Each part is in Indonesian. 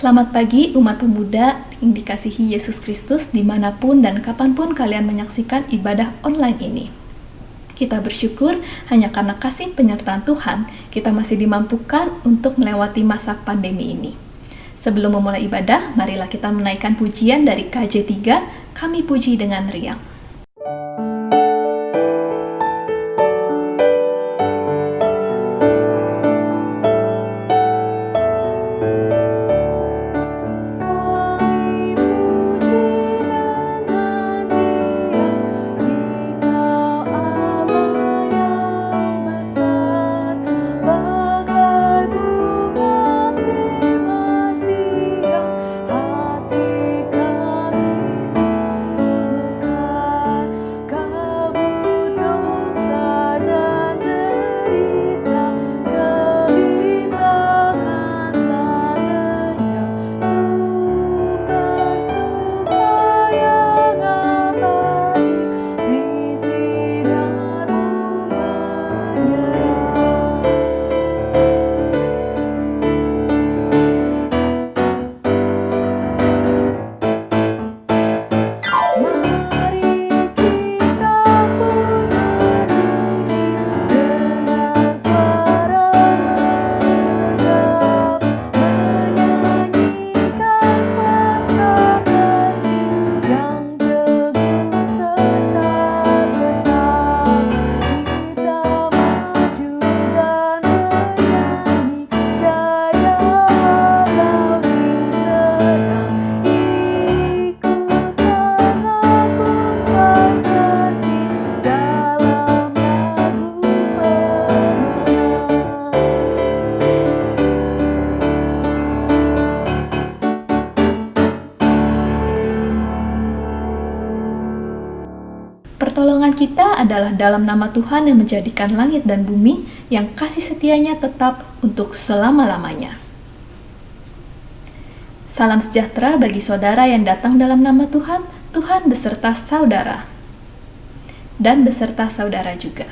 Selamat pagi umat pemuda yang dikasihi Yesus Kristus dimanapun dan kapanpun kalian menyaksikan ibadah online ini. Kita bersyukur hanya karena kasih penyertaan Tuhan, kita masih dimampukan untuk melewati masa pandemi ini. Sebelum memulai ibadah, marilah kita menaikkan pujian dari KJ3, Kami Puji dengan Riang. Pertolongan kita adalah dalam nama Tuhan yang menjadikan langit dan bumi, yang kasih setianya tetap untuk selama-lamanya. Salam sejahtera bagi saudara yang datang dalam nama Tuhan, Tuhan beserta saudara, dan beserta saudara juga.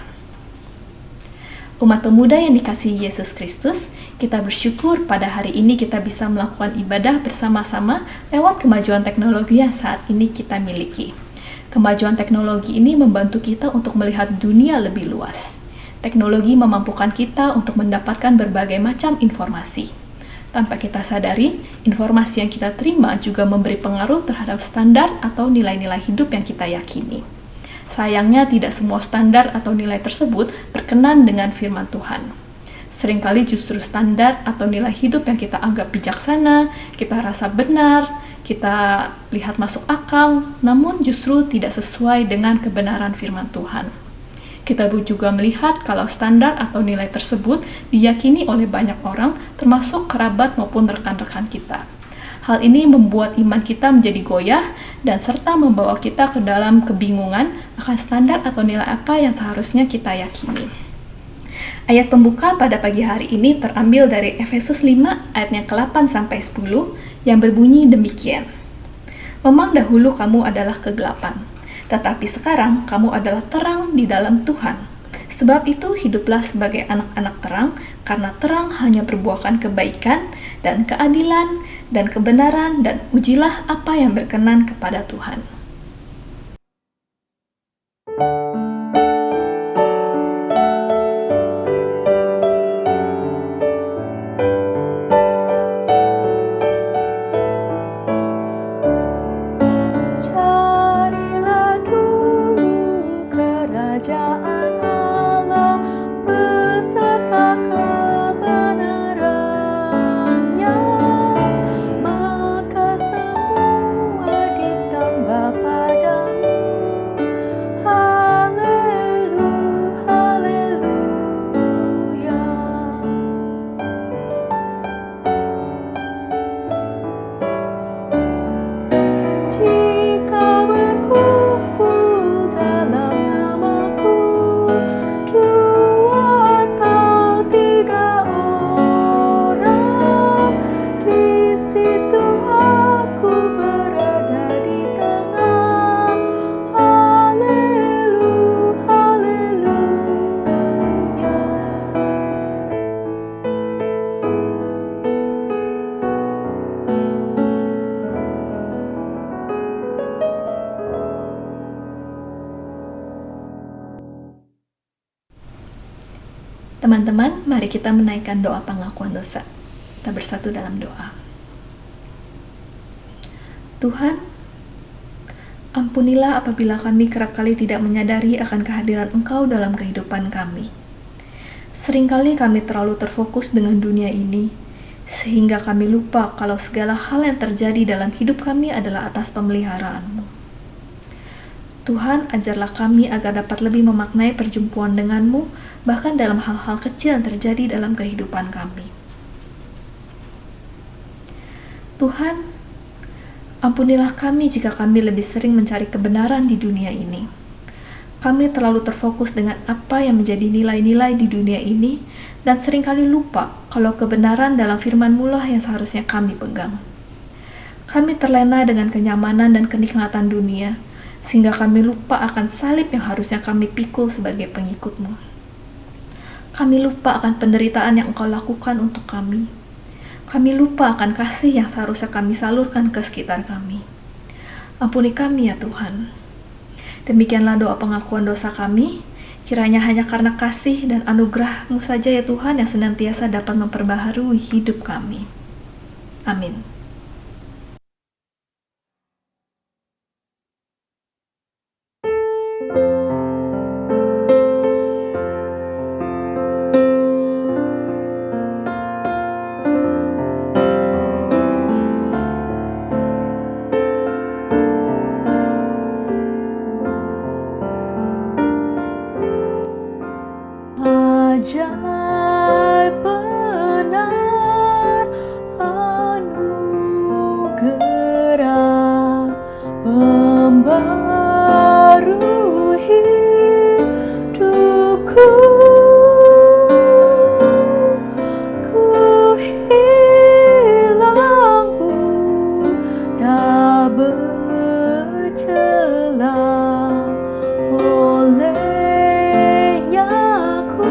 Umat pemuda yang dikasihi Yesus Kristus, kita bersyukur pada hari ini kita bisa melakukan ibadah bersama-sama lewat kemajuan teknologi yang saat ini kita miliki. Kemajuan teknologi ini membantu kita untuk melihat dunia lebih luas. Teknologi memampukan kita untuk mendapatkan berbagai macam informasi. Tanpa kita sadari, informasi yang kita terima juga memberi pengaruh terhadap standar atau nilai-nilai hidup yang kita yakini. Sayangnya tidak semua standar atau nilai tersebut berkenan dengan firman Tuhan. Seringkali justru standar atau nilai hidup yang kita anggap bijaksana, kita rasa benar, kita lihat masuk akal, namun justru tidak sesuai dengan kebenaran firman Tuhan. Kita juga melihat kalau standar atau nilai tersebut diyakini oleh banyak orang, termasuk kerabat maupun rekan-rekan kita. Hal ini membuat iman kita menjadi goyah dan serta membawa kita ke dalam kebingungan akan standar atau nilai apa yang seharusnya kita yakini. Ayat pembuka pada pagi hari ini terambil dari Efesus 5 ayatnya ke-8 sampai 10 yang berbunyi demikian. Memang dahulu kamu adalah kegelapan, tetapi sekarang kamu adalah terang di dalam Tuhan. Sebab itu hiduplah sebagai anak-anak terang, karena terang hanya berbuahkan kebaikan dan keadilan dan kebenaran, dan ujilah apa yang berkenan kepada Tuhan. Maka semua ditambah Teman-teman, mari kita menaikkan doa pengakuan dosa. Kita bersatu dalam doa. Tuhan, ampunilah apabila kami kerap kali tidak menyadari akan kehadiran Engkau dalam kehidupan kami. Seringkali kami terlalu terfokus dengan dunia ini, sehingga kami lupa kalau segala hal yang terjadi dalam hidup kami adalah atas pemeliharaan-Mu. Tuhan, ajarlah kami agar dapat lebih memaknai perjumpaan dengan-Mu, bahkan dalam hal-hal kecil yang terjadi dalam kehidupan kami. Tuhan, ampunilah kami jika kami lebih sering mencari kebenaran di dunia ini. Kami terlalu terfokus dengan apa yang menjadi nilai-nilai di dunia ini, dan seringkali lupa kalau kebenaran dalam firman-Mu lah yang seharusnya kami pegang. Kami terlena dengan kenyamanan dan kenikmatan dunia, sehingga kami lupa akan salib yang harusnya kami pikul sebagai pengikut-Mu. Kami lupa akan penderitaan yang Engkau lakukan untuk kami. Kami lupa akan kasih yang seharusnya kami salurkan ke sekitar kami. Ampuni kami ya Tuhan. Demikianlah doa pengakuan dosa kami. Kiranya hanya karena kasih dan anugerah-Mu saja ya Tuhan yang senantiasa dapat memperbaharui hidup kami. Amin. Ajaib benar anugerah membaru hidupku. Ku hilang pun tak bercelah, olehnya ku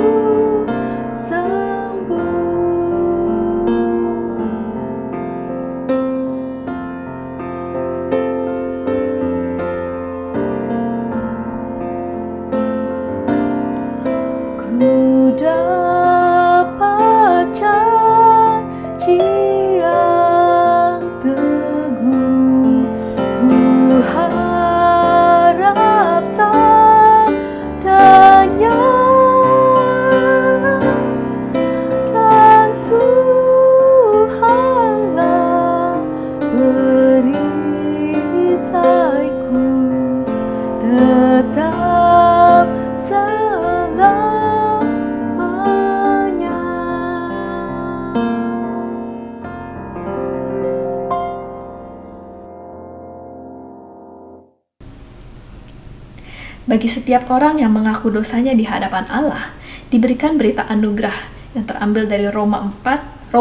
dapat janji yang teguh, ku harap sabdanya, dan Tuhanlah perisaiku tetap Bagi setiap orang yang mengaku dosanya di hadapan Allah, diberikan berita anugerah yang terambil dari Roma 8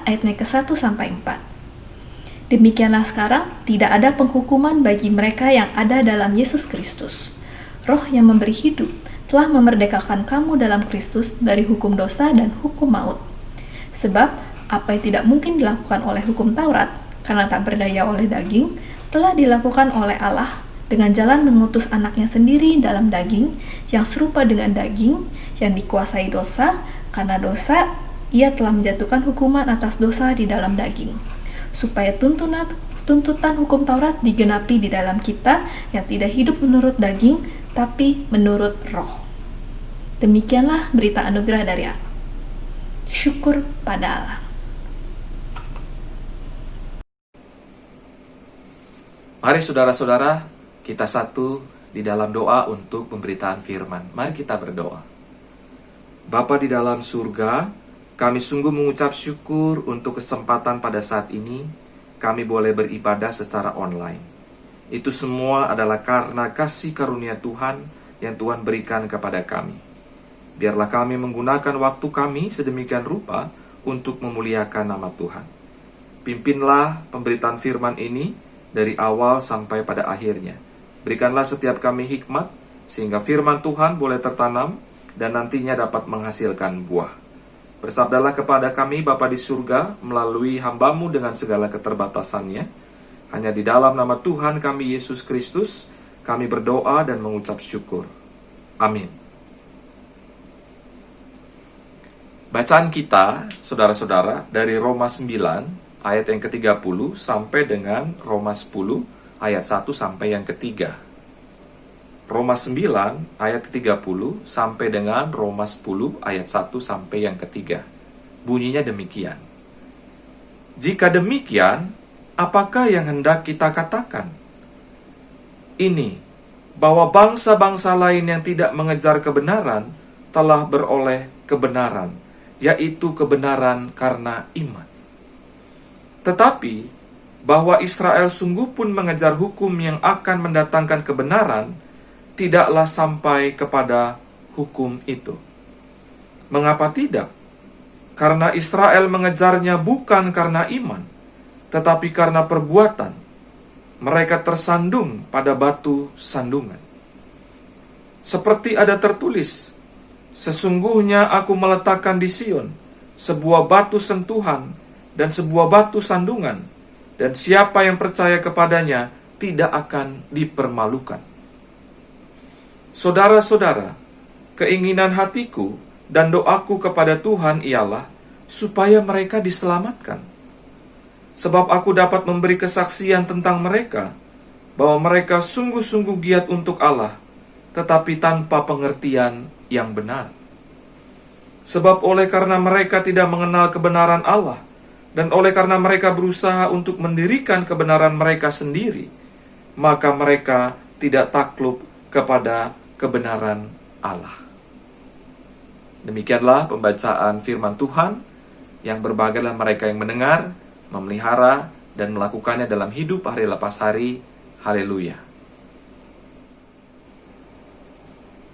ayatnya ke-1 sampai 4. Demikianlah sekarang, tidak ada penghukuman bagi mereka yang ada dalam Yesus Kristus. Roh yang memberi hidup telah memerdekakan kamu dalam Kristus dari hukum dosa dan hukum maut. Sebab, apa yang tidak mungkin dilakukan oleh hukum Taurat, karena tak berdaya oleh daging, telah dilakukan oleh Allah dengan jalan mengutus anaknya sendiri dalam daging, yang serupa dengan daging, yang dikuasai dosa, karena dosa, ia telah menjatuhkan hukuman atas dosa di dalam daging, supaya tuntutan hukum Taurat digenapi di dalam kita, yang tidak hidup menurut daging, tapi menurut roh. Demikianlah berita anugerah dari Allah. Syukur pada Allah. Mari saudara-saudara, kita satu di dalam doa untuk pemberitaan firman. Mari kita berdoa. Bapa di dalam surga, kami sungguh mengucap syukur untuk kesempatan pada saat ini kami boleh beribadah secara online. Itu semua adalah karena kasih karunia Tuhan yang Tuhan berikan kepada kami. Biarlah kami menggunakan waktu kami sedemikian rupa untuk memuliakan nama Tuhan. Pimpinlah pemberitaan firman ini dari awal sampai pada akhirnya. Berikanlah setiap kami hikmat, sehingga firman Tuhan boleh tertanam dan nantinya dapat menghasilkan buah. Bersabdalah kepada kami Bapa di surga melalui hamba-Mu dengan segala keterbatasannya. Hanya di dalam nama Tuhan kami Yesus Kristus, kami berdoa dan mengucap syukur. Amin. Bacaan kita, saudara-saudara, dari Roma 9 ayat yang ke-30 sampai dengan Roma 10 ayat 1 sampai yang ketiga. Roma 9 ayat ke-30 sampai dengan Roma 10 ayat 1 sampai yang ketiga. Bunyinya demikian. Jika demikian, apakah yang hendak kita katakan? Ini, bahwa bangsa-bangsa lain yang tidak mengejar kebenaran telah beroleh kebenaran, yaitu kebenaran karena iman. Tetapi, bahwa Israel sungguh pun mengejar hukum yang akan mendatangkan kebenaran, tidaklah sampai kepada hukum itu. Mengapa tidak? Karena Israel mengejarnya bukan karena iman, tetapi karena perbuatan. Mereka tersandung pada batu sandungan. Seperti ada tertulis, sesungguhnya aku meletakkan di Sion sebuah batu sentuhan dan sebuah batu sandungan, dan siapa yang percaya kepadanya tidak akan dipermalukan. Saudara-saudara, keinginan hatiku dan doaku kepada Tuhan ialah supaya mereka diselamatkan. Sebab aku dapat memberi kesaksian tentang mereka, bahwa mereka sungguh-sungguh giat untuk Allah, tetapi tanpa pengertian yang benar. Sebab oleh karena mereka tidak mengenal kebenaran Allah, dan oleh karena mereka berusaha untuk mendirikan kebenaran mereka sendiri, maka mereka tidak takluk kepada kebenaran Allah. Demikianlah pembacaan firman Tuhan, yang berbahagialah mereka yang mendengar, memelihara, dan melakukannya dalam hidup hari lepas hari. Haleluya.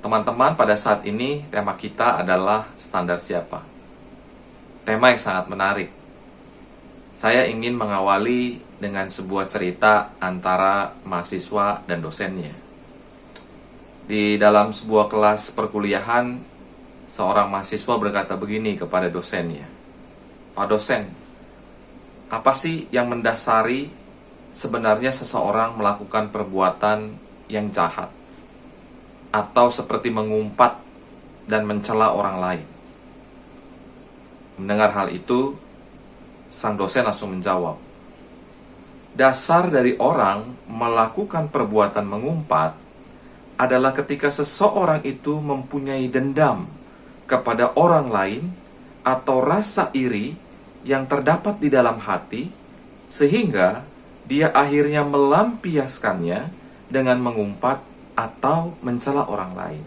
Teman-teman, pada saat ini tema kita adalah standar siapa. Tema yang sangat menarik. Saya ingin mengawali dengan sebuah cerita antara mahasiswa dan dosennya. Di dalam sebuah kelas perkuliahan, seorang mahasiswa berkata begini kepada dosennya, "Pak dosen, apa sih yang mendasari sebenarnya seseorang melakukan perbuatan yang jahat atau seperti mengumpat dan mencela orang lain?" Mendengar hal itu, sang dosen langsung menjawab, "Dasar dari orang melakukan perbuatan mengumpat adalah ketika seseorang itu mempunyai dendam kepada orang lain atau rasa iri yang terdapat di dalam hati, sehingga dia akhirnya melampiaskannya dengan mengumpat atau mencela orang lain."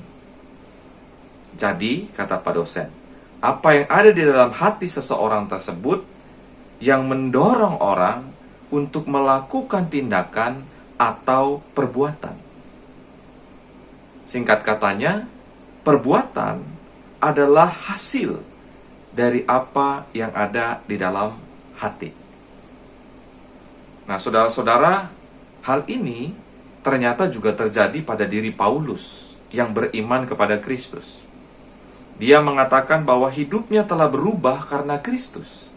Jadi, kata Pak dosen, apa yang ada di dalam hati seseorang tersebut yang mendorong orang untuk melakukan tindakan atau perbuatan. Singkat katanya, perbuatan adalah hasil dari apa yang ada di dalam hati. Nah, saudara-saudara, hal ini ternyata juga terjadi pada diri Paulus yang beriman kepada Kristus. Dia mengatakan bahwa hidupnya telah berubah karena Kristus.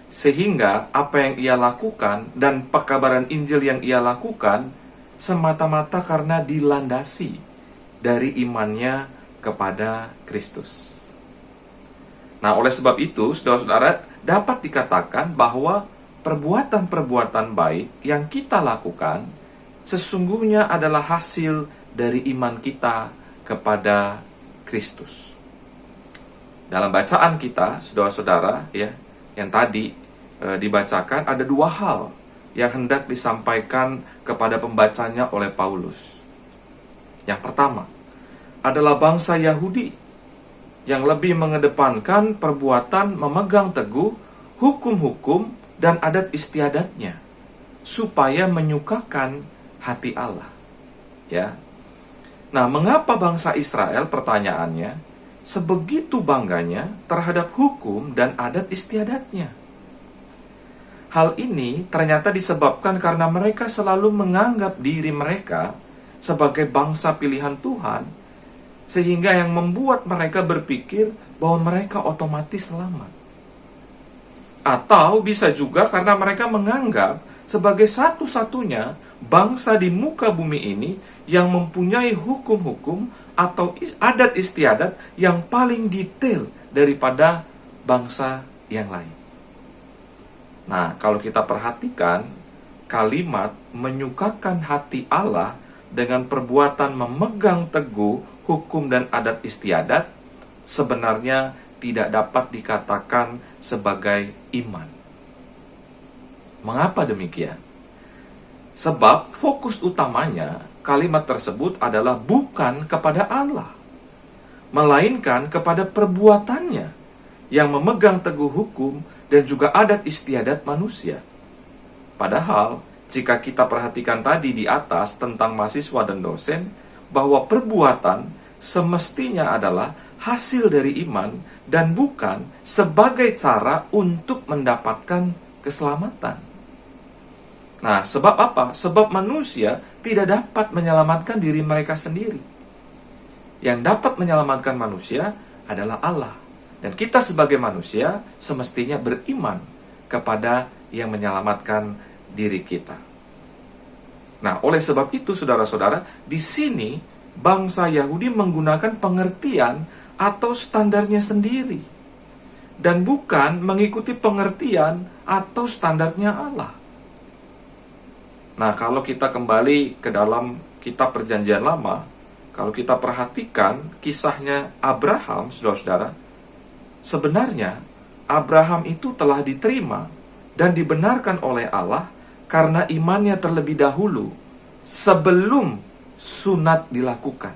Sehingga apa yang ia lakukan dan pekabaran Injil yang ia lakukan semata-mata karena dilandasi dari imannya kepada Kristus. Nah, oleh sebab itu, saudara-saudara, dapat dikatakan bahwa perbuatan-perbuatan baik yang kita lakukan sesungguhnya adalah hasil dari iman kita kepada Kristus. Dalam bacaan kita, saudara-saudara, ya, yang tadi dibacakan, ada dua hal yang hendak disampaikan kepada pembacanya oleh Paulus. Yang pertama adalah bangsa Yahudi yang lebih mengedepankan perbuatan memegang teguh hukum-hukum dan adat istiadatnya supaya menyukakan hati Allah. Ya. Nah, mengapa bangsa Israel, pertanyaannya, sebegitu bangganya terhadap hukum dan adat istiadatnya? Hal ini ternyata disebabkan karena mereka selalu menganggap diri mereka sebagai bangsa pilihan Tuhan, sehingga yang membuat mereka berpikir bahwa mereka otomatis selamat. Atau bisa juga karena mereka menganggap sebagai satu-satunya bangsa di muka bumi ini yang mempunyai hukum-hukum atau adat istiadat yang paling detail daripada bangsa yang lain. Nah, kalau kita perhatikan, kalimat menyukakan hati Allah dengan perbuatan memegang teguh hukum dan adat istiadat sebenarnya tidak dapat dikatakan sebagai iman. Mengapa demikian? Sebab fokus utamanya kalimat tersebut adalah bukan kepada Allah, melainkan kepada perbuatannya yang memegang teguh hukum dan juga adat istiadat manusia. Padahal, jika kita perhatikan tadi di atas tentang mahasiswa dan dosen, bahwa perbuatan semestinya adalah hasil dari iman dan bukan sebagai cara untuk mendapatkan keselamatan. Nah, sebab apa? Sebab manusia tidak dapat menyelamatkan diri mereka sendiri. Yang dapat menyelamatkan manusia adalah Allah. Dan kita sebagai manusia semestinya beriman kepada yang menyelamatkan diri kita. Nah, oleh sebab itu, saudara-saudara, di sini bangsa Yahudi menggunakan pengertian atau standarnya sendiri, dan bukan mengikuti pengertian atau standarnya Allah. Nah, kalau kita kembali ke dalam kitab Perjanjian Lama, kalau kita perhatikan kisahnya Abraham, saudara-saudara, sebenarnya Abraham itu telah diterima dan dibenarkan oleh Allah karena imannya terlebih dahulu sebelum sunat dilakukan.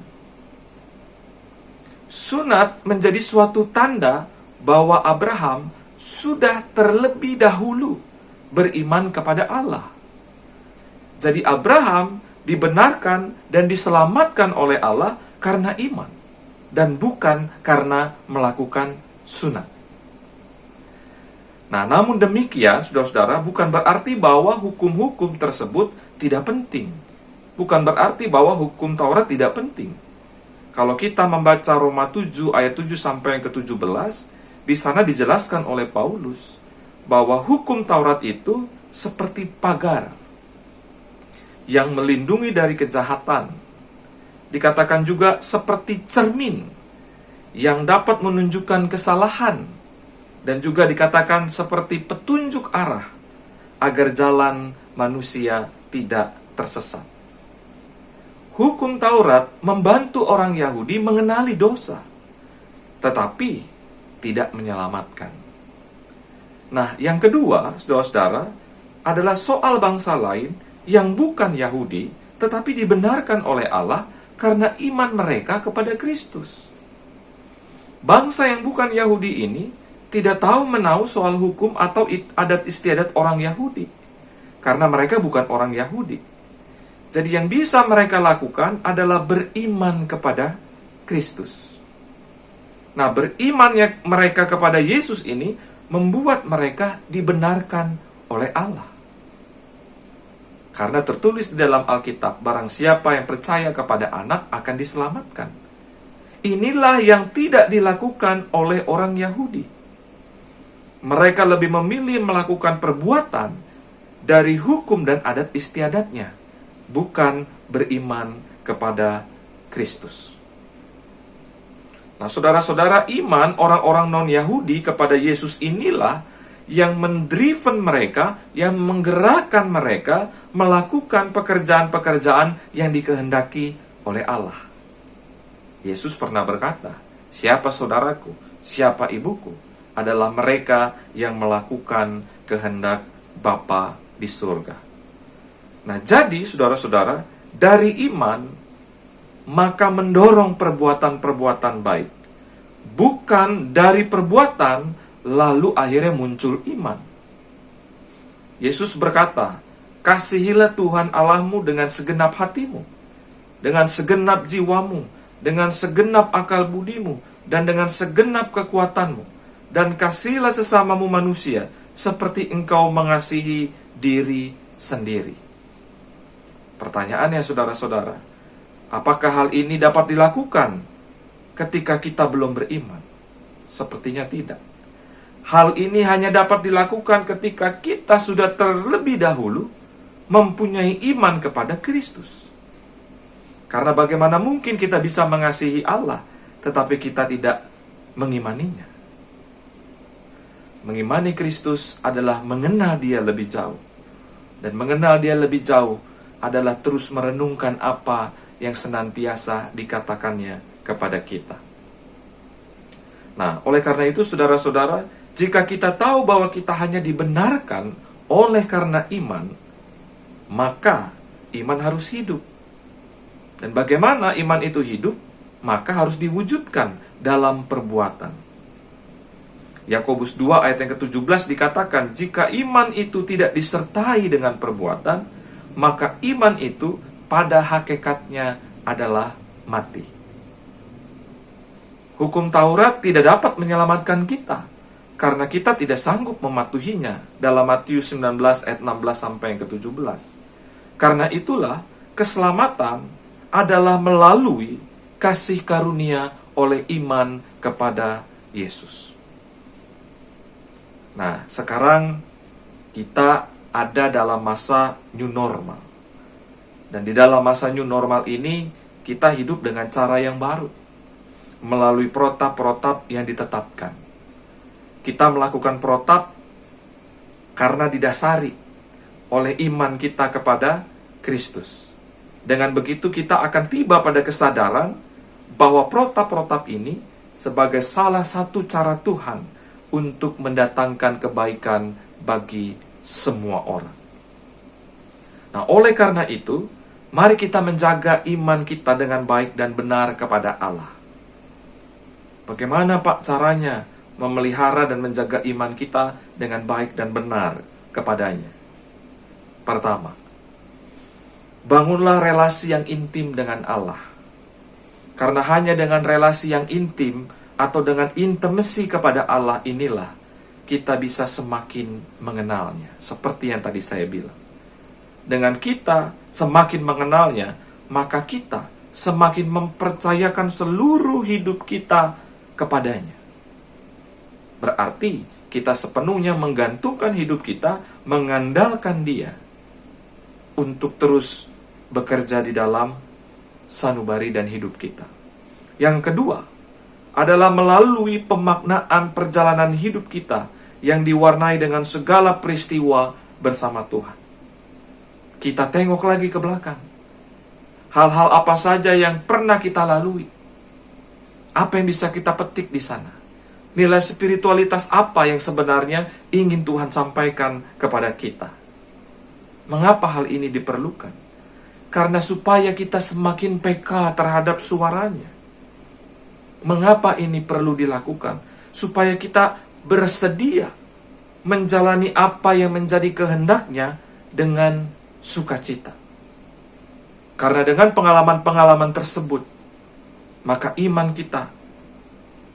Sunat menjadi suatu tanda bahwa Abraham sudah terlebih dahulu beriman kepada Allah. Jadi Abraham dibenarkan dan diselamatkan oleh Allah karena iman, dan bukan karena melakukan sunat. Nah, namun demikian, saudara-saudara, bukan berarti bahwa hukum-hukum tersebut tidak penting. Bukan berarti bahwa hukum Taurat tidak penting. Kalau kita membaca Roma 7 ayat 7 sampai ke 17, di sana dijelaskan oleh Paulus bahwa hukum Taurat itu seperti pagar yang melindungi dari kejahatan. Dikatakan juga seperti cermin yang dapat menunjukkan kesalahan, dan juga dikatakan seperti petunjuk arah agar jalan manusia tidak tersesat. Hukum Taurat membantu orang Yahudi mengenali dosa, tetapi tidak menyelamatkan. Nah, yang kedua, saudara-saudara, adalah soal bangsa lain yang bukan Yahudi, tetapi dibenarkan oleh Allah karena iman mereka kepada Kristus. Bangsa yang bukan Yahudi ini tidak tahu menahu soal hukum atau adat istiadat orang Yahudi, karena mereka bukan orang Yahudi. Jadi yang bisa mereka lakukan adalah beriman kepada Kristus. Nah, berimannya mereka kepada Yesus ini membuat mereka dibenarkan oleh Allah. Karena tertulis di dalam Alkitab, barang siapa yang percaya kepada Anak akan diselamatkan. Inilah yang tidak dilakukan oleh orang Yahudi. Mereka lebih memilih melakukan perbuatan dari hukum dan adat istiadatnya, bukan beriman kepada Kristus. Nah, saudara-saudara, iman orang-orang non-Yahudi kepada Yesus inilah yang mendriven mereka, yang menggerakkan mereka melakukan pekerjaan-pekerjaan yang dikehendaki oleh Allah. Yesus pernah berkata, "Siapa saudaraku, siapa ibuku? Adalah mereka yang melakukan kehendak Bapa di surga." Nah, jadi saudara-saudara, dari iman maka mendorong perbuatan-perbuatan baik. Bukan dari perbuatan lalu akhirnya muncul iman. Yesus berkata, "Kasihilah Tuhan Allahmu dengan segenap hatimu, dengan segenap jiwamu, dengan segenap akal budimu, dan dengan segenap kekuatanmu. Dan kasihilah sesamamu manusia, seperti engkau mengasihi diri sendiri." Pertanyaannya, saudara-saudara, apakah hal ini dapat dilakukan ketika kita belum beriman? Sepertinya tidak. Hal ini hanya dapat dilakukan ketika kita sudah terlebih dahulu mempunyai iman kepada Kristus. Karena bagaimana mungkin kita bisa mengasihi Allah tetapi kita tidak mengimaninya? Mengimani Kristus adalah mengenal Dia lebih jauh. Dan mengenal Dia lebih jauh adalah terus merenungkan apa yang senantiasa dikatakannya kepada kita. Nah, oleh karena itu saudara-saudara, jika kita tahu bahwa kita hanya dibenarkan oleh karena iman, maka iman harus hidup. Dan bagaimana iman itu hidup? Maka harus diwujudkan dalam perbuatan. Yakobus 2 ayat yang ke-17 dikatakan, jika iman itu tidak disertai dengan perbuatan, maka iman itu pada hakikatnya adalah mati. Hukum Taurat tidak dapat menyelamatkan kita, karena kita tidak sanggup mematuhinya, dalam Matius 19 ayat 16 sampai yang ke-17. Karena itulah, keselamatan adalah melalui kasih karunia oleh iman kepada Yesus. Nah, sekarang kita ada dalam masa new normal. Dan di dalam masa new normal ini, kita hidup dengan cara yang baru, melalui protap-protap yang ditetapkan. Kita melakukan protap karena didasari oleh iman kita kepada Kristus. Dengan begitu kita akan tiba pada kesadaran bahwa protap-protap ini sebagai salah satu cara Tuhan untuk mendatangkan kebaikan bagi semua orang. Nah, oleh karena itu, mari kita menjaga iman kita dengan baik dan benar kepada Allah. Bagaimana Pak caranya memelihara dan menjaga iman kita dengan baik dan benar kepadanya? Pertama, bangunlah relasi yang intim dengan Allah. Karena hanya dengan relasi yang intim atau dengan intimasi kepada Allah inilah kita bisa semakin mengenalnya. Seperti yang tadi saya bilang. Dengan kita semakin mengenalnya, maka kita semakin mempercayakan seluruh hidup kita kepadanya. Berarti kita sepenuhnya menggantungkan hidup kita, mengandalkan Dia untuk terus bekerja di dalam sanubari dan hidup kita. Yang kedua adalah melalui pemaknaan perjalanan hidup kita yang diwarnai dengan segala peristiwa bersama Tuhan. Kita tengok lagi ke belakang. Hal-hal apa saja yang pernah kita lalui? Apa yang bisa kita petik di sana? Nilai spiritualitas apa yang sebenarnya ingin Tuhan sampaikan kepada kita? Mengapa hal ini diperlukan? Karena supaya kita semakin peka terhadap suaranya. Mengapa ini perlu dilakukan? Supaya kita bersedia menjalani apa yang menjadi kehendaknya dengan sukacita. Karena dengan pengalaman-pengalaman tersebut, maka iman kita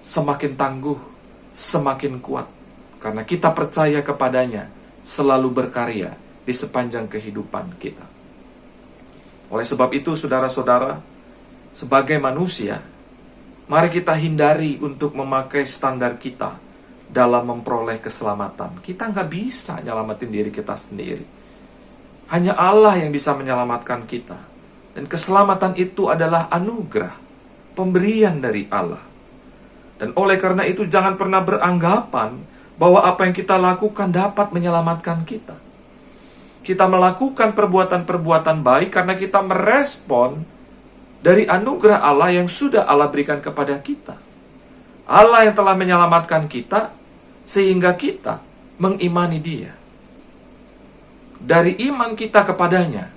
semakin tangguh, semakin kuat. Karena kita percaya kepadanya selalu berkarya di sepanjang kehidupan kita. Oleh sebab itu, saudara-saudara, sebagai manusia, mari kita hindari untuk memakai standar kita dalam memperoleh keselamatan. Kita nggak bisa nyelamatin diri kita sendiri. Hanya Allah yang bisa menyelamatkan kita. Dan keselamatan itu adalah anugerah, pemberian dari Allah. Dan oleh karena itu jangan pernah beranggapan bahwa apa yang kita lakukan dapat menyelamatkan kita. Kita melakukan perbuatan-perbuatan baik karena kita merespon dari anugerah Allah yang sudah Allah berikan kepada kita. Allah yang telah menyelamatkan kita sehingga kita mengimani Dia. Dari iman kita kepadanya,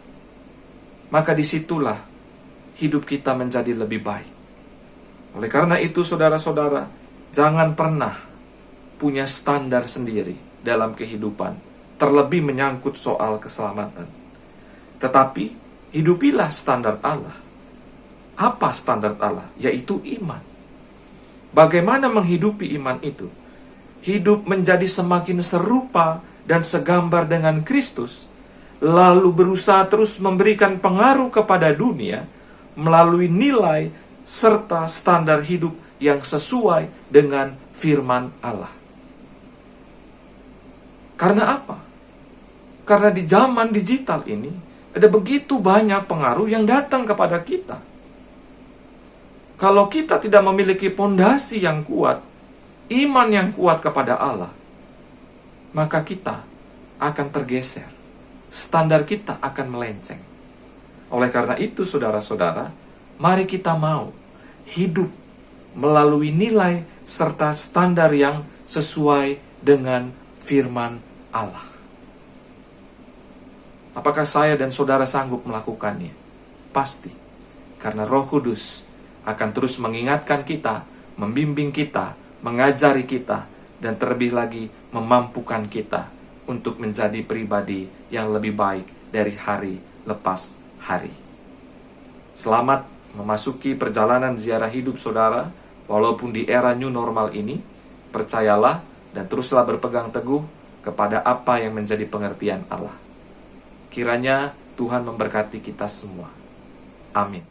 maka disitulah hidup kita menjadi lebih baik. Oleh karena itu, saudara-saudara, jangan pernah punya standar sendiri dalam kehidupan, terlebih menyangkut soal keselamatan. Tetapi, hidupilah standar Allah. Apa standar Allah? Yaitu iman. Bagaimana menghidupi iman itu? Hidup menjadi semakin serupa dan segambar dengan Kristus, lalu berusaha terus memberikan pengaruh kepada dunia melalui nilai serta standar hidup yang sesuai dengan firman Allah. Karena apa? Karena di zaman digital ini ada begitu banyak pengaruh yang datang kepada kita. Kalau kita tidak memiliki pondasi yang kuat, iman yang kuat kepada Allah, maka kita akan tergeser. Standar kita akan melenceng. Oleh karena itu, saudara-saudara, mari kita mau hidup melalui nilai serta standar yang sesuai dengan firman Allah. Apakah saya dan saudara sanggup melakukannya? Pasti. Karena Roh Kudus akan terus mengingatkan kita, membimbing kita, mengajari kita, dan terlebih lagi memampukan kita untuk menjadi pribadi yang lebih baik dari hari lepas hari. Selamat memasuki perjalanan ziarah hidup saudara, walaupun di era new normal ini. Percayalah dan teruslah berpegang teguh kepada apa yang menjadi pengertian Allah. Kiranya Tuhan memberkati kita semua. Amin.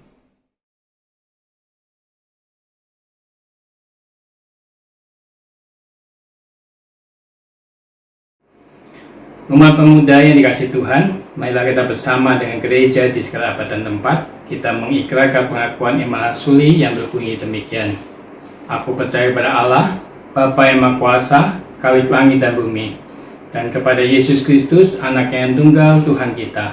Umat pemuda yang dikasihi Tuhan, marilah kita bersama dengan gereja di segala abad dan tempat, kita mengikrarkan pengakuan iman rasuli yang berbunyi demikian. Aku percaya kepada Allah, Bapa yang Maha Kuasa, Khalik langit dan bumi, dan kepada Yesus Kristus, anaknya yang tunggal Tuhan kita,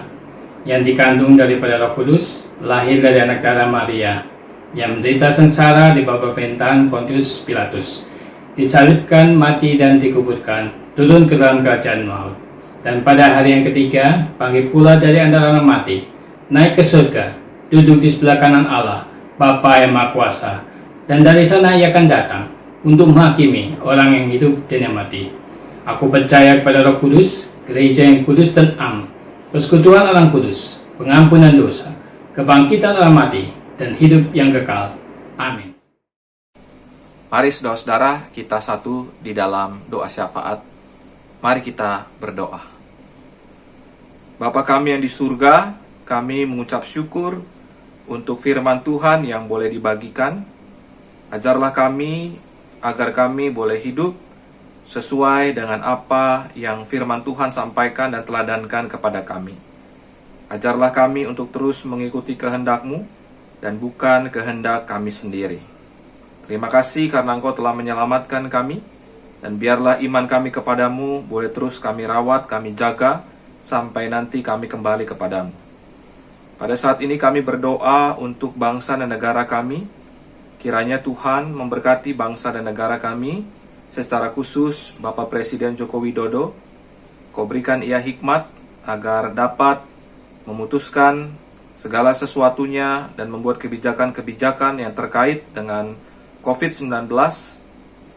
yang dikandung daripada Roh Kudus, lahir dari anak darah Maria, yang menderita sengsara di bawah pemerintahan Pontius Pilatus, disalibkan, mati dan dikuburkan, turun ke dalam kerajaan maut, dan pada hari yang ketiga bangkit pula dari antara orang mati, naik ke surga, duduk di sebelah kanan Allah, Bapa yang Maha Kuasa, dan dari sana ia akan datang untuk menghakimi orang yang hidup dan yang mati. Aku percaya kepada Roh Kudus, gereja yang kudus dan am, persekutuan orang kudus, pengampunan dosa, kebangkitan orang mati, dan hidup yang kekal. Amin. Mari saudara-saudara, kita satu di dalam doa syafaat. Mari kita berdoa. Bapa kami yang di surga, kami mengucap syukur untuk firman Tuhan yang boleh dibagikan. Ajarlah kami agar kami boleh hidup sesuai dengan apa yang firman Tuhan sampaikan dan teladankan kepada kami. Ajarlah kami untuk terus mengikuti kehendak-Mu dan bukan kehendak kami sendiri. Terima kasih karena Engkau telah menyelamatkan kami, dan biarlah iman kami kepadamu boleh terus kami rawat, kami jaga, sampai nanti kami kembali kepadamu. Pada saat ini kami berdoa untuk bangsa dan negara kami. Kiranya Tuhan memberkati bangsa dan negara kami, secara khusus Bapak Presiden Joko Widodo. Kau berikan ia hikmat agar dapat memutuskan segala sesuatunya dan membuat kebijakan-kebijakan yang terkait dengan COVID-19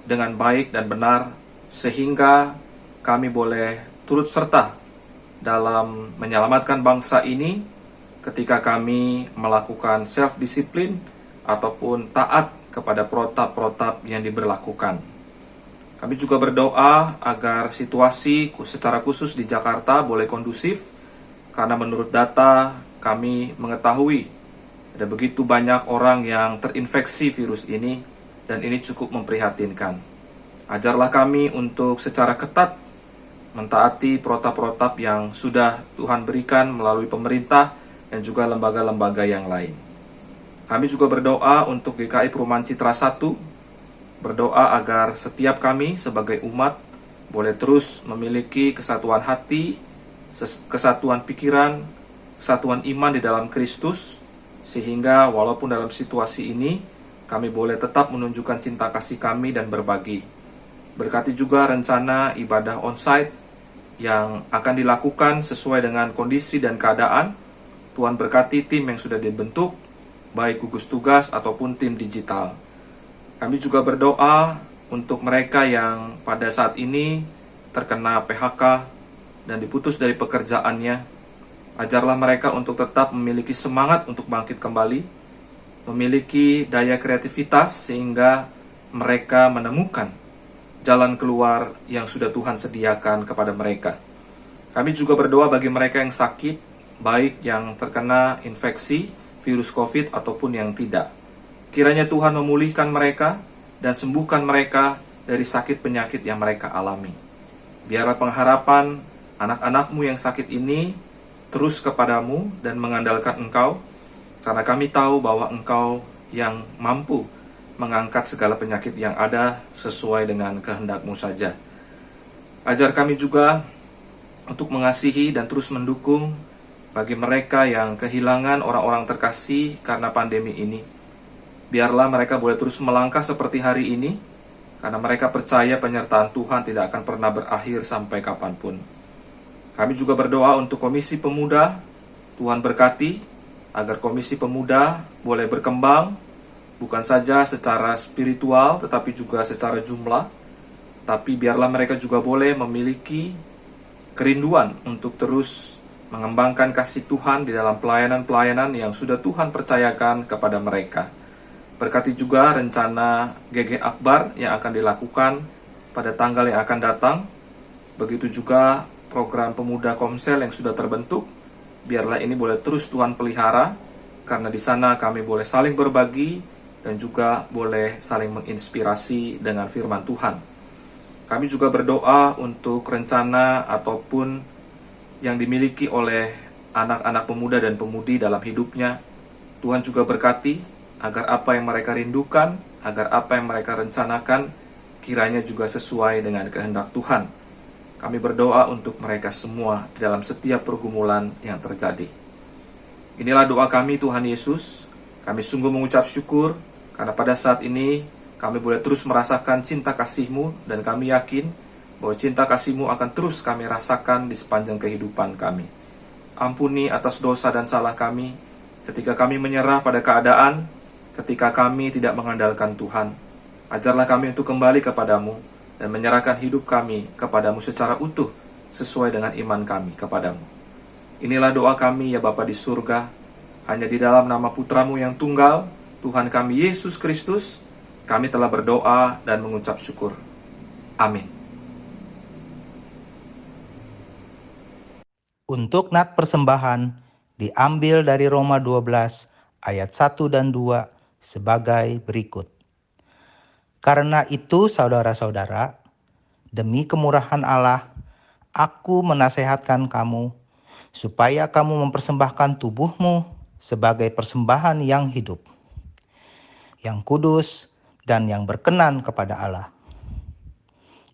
dengan baik dan benar, sehingga kami boleh turut serta dalam menyelamatkan bangsa ini ketika kami melakukan self-disiplin ataupun taat kepada protap-protap yang diberlakukan. Kami juga berdoa agar situasi secara khusus di Jakarta boleh kondusif, karena menurut data kami mengetahui ada begitu banyak orang yang terinfeksi virus ini, dan ini cukup memprihatinkan. Ajarlah kami untuk secara ketat mentaati protap-protap yang sudah Tuhan berikan melalui pemerintah dan juga lembaga-lembaga yang lain. Kami juga berdoa untuk GKI Perumahan Citra 1, berdoa agar setiap kami sebagai umat boleh terus memiliki kesatuan hati, kesatuan pikiran, kesatuan iman di dalam Kristus, sehingga walaupun dalam situasi ini kami boleh tetap menunjukkan cinta kasih kami dan berbagi. Berkati juga rencana ibadah onsite yang akan dilakukan sesuai dengan kondisi dan keadaan. Tuhan berkati tim yang sudah dibentuk, baik gugus tugas ataupun tim digital. Kami juga berdoa untuk mereka yang pada saat ini terkena PHK dan diputus dari pekerjaannya. Ajarlah mereka untuk tetap memiliki semangat untuk bangkit kembali, memiliki daya kreativitas sehingga mereka menemukan jalan keluar yang sudah Tuhan sediakan kepada mereka. Kami juga berdoa bagi mereka yang sakit, baik yang terkena infeksi virus COVID ataupun yang tidak. Kiranya Tuhan memulihkan mereka dan sembuhkan mereka dari sakit penyakit yang mereka alami. Biarlah pengharapan anak-anak-Mu yang sakit ini terus kepadamu dan mengandalkan Engkau, karena kami tahu bahwa Engkau yang mampu mengangkat segala penyakit yang ada sesuai dengan kehendak-Mu saja. Ajar kami juga untuk mengasihi dan terus mendukung bagi mereka yang kehilangan orang-orang terkasih karena pandemi ini. Biarlah mereka boleh terus melangkah seperti hari ini, karena mereka percaya penyertaan Tuhan tidak akan pernah berakhir sampai kapanpun. Kami juga berdoa untuk Komisi Pemuda. Tuhan berkati agar Komisi Pemuda boleh berkembang, bukan saja secara spiritual, tetapi juga secara jumlah. Tapi biarlah mereka juga boleh memiliki kerinduan untuk terus mengembangkan kasih Tuhan di dalam pelayanan-pelayanan yang sudah Tuhan percayakan kepada mereka. Berkati juga rencana GG Akbar yang akan dilakukan pada tanggal yang akan datang. Begitu juga program pemuda Komsel yang sudah terbentuk. Biarlah ini boleh terus Tuhan pelihara, karena di sana kami boleh saling berbagi dan juga boleh saling menginspirasi dengan firman Tuhan. Kami juga berdoa untuk rencana ataupun yang dimiliki oleh anak-anak pemuda dan pemudi dalam hidupnya. Tuhan juga berkati agar apa yang mereka rindukan, agar apa yang mereka rencanakan kiranya juga sesuai dengan kehendak Tuhan. Kami berdoa untuk mereka semua dalam setiap pergumulan yang terjadi. Inilah doa kami, Tuhan Yesus. Kami sungguh mengucap syukur karena pada saat ini kami boleh terus merasakan cinta kasih-Mu, dan kami yakin bahwa cinta kasih-Mu akan terus kami rasakan di sepanjang kehidupan kami. Ampuni atas dosa dan salah kami ketika kami menyerah pada keadaan, ketika kami tidak mengandalkan Tuhan. Ajarlah kami untuk kembali kepadamu dan menyerahkan hidup kami kepadamu secara utuh sesuai dengan iman kami kepadamu. Inilah doa kami ya Bapa di surga, hanya di dalam nama Putramu yang tunggal, Tuhan kami Yesus Kristus, kami telah berdoa dan mengucap syukur. Amin. Untuk nat persembahan diambil dari Roma 12 ayat 1 dan 2 sebagai berikut. Karena itu saudara-saudara, demi kemurahan Allah, aku menasehatkan kamu supaya kamu mempersembahkan tubuhmu sebagai persembahan yang hidup, yang kudus, dan yang berkenan kepada Allah.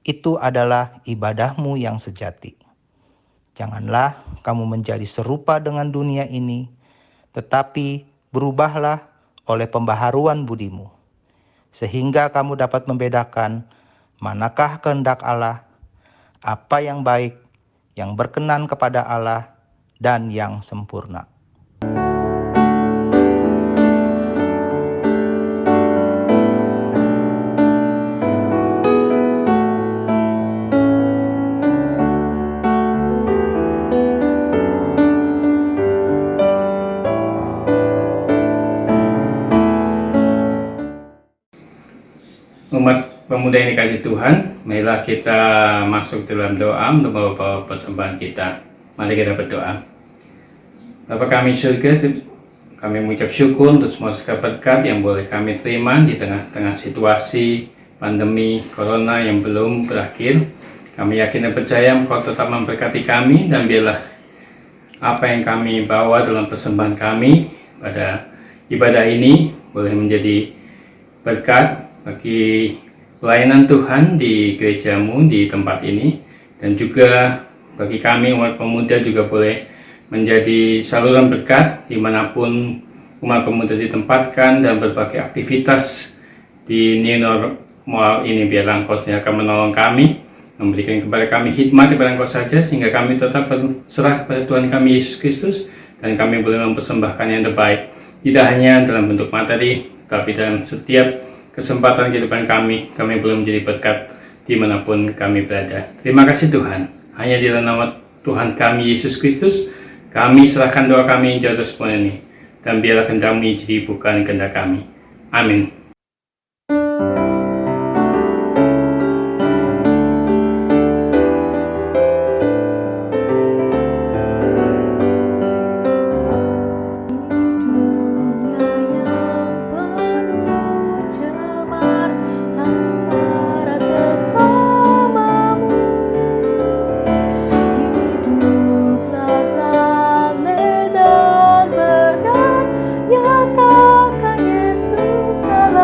Itu adalah ibadahmu yang sejati. Janganlah kamu menjadi serupa dengan dunia ini, tetapi berubahlah oleh pembaharuan budimu, sehingga kamu dapat membedakan manakah kehendak Allah, apa yang baik, yang berkenan kepada Allah, dan yang sempurna. Umat pemuda yang dikasih Tuhan, marilah kita masuk dalam doa untuk membawa persembahan kita. Mari kita berdoa. Bapa kami surga, kami mengucap syukur untuk semua berkat yang boleh kami terima di tengah-tengah situasi pandemi corona yang belum berakhir. Kami yakin dan percaya Engkau tetap memberkati kami, dan biarlah apa yang kami bawa dalam persembahan kami pada ibadah ini boleh menjadi berkat bagi pelayanan Tuhan di gerejamu di tempat ini, dan juga bagi kami umat pemuda juga boleh menjadi saluran berkat dimanapun umat pemuda ditempatkan dan berbagai aktivitas di new normal ini. Biarlah Engkau akan menolong kami, memberikan kepada kami hikmat kepada Engkau saja, sehingga kami tetap berserah kepada Tuhan kami Yesus Kristus, dan kami boleh mempersembahkan yang terbaik, tidak hanya dalam bentuk materi, tapi dalam setiap kesempatan kehidupan kami boleh menjadi berkat dimanapun kami berada. Terima kasih Tuhan. Hanya di dalam nama Tuhan kami Yesus Kristus, kami serahkan doa kami jatuh semua ini, dan biarlah kehendak-Mu jadi bukan kehendak kami. Amin. Nyatakan Yesus dalam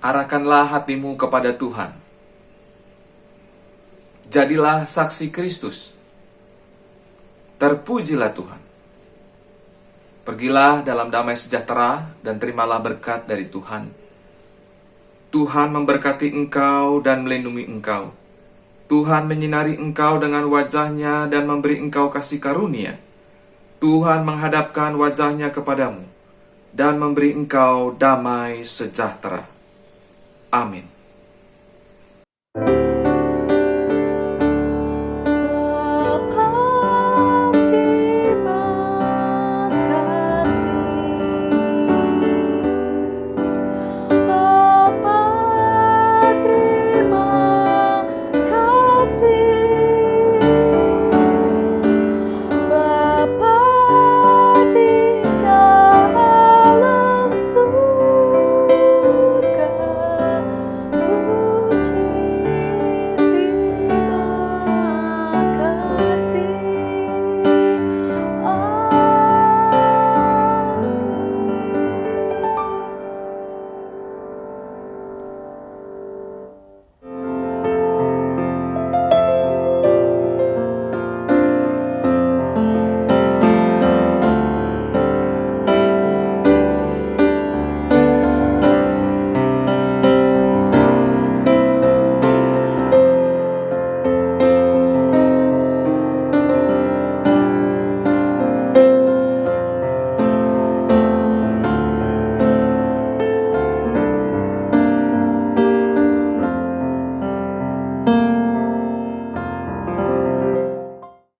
arahkanlah hatimu kepada Tuhan. Jadilah saksi Kristus. Terpujilah Tuhan. Pergilah dalam damai sejahtera dan terimalah berkat dari Tuhan. Tuhan memberkati engkau dan melindungi engkau. Tuhan menyinari engkau dengan wajah-Nya dan memberi engkau kasih karunia. Tuhan menghadapkan wajah-Nya kepadamu dan memberi engkau damai sejahtera. Amin.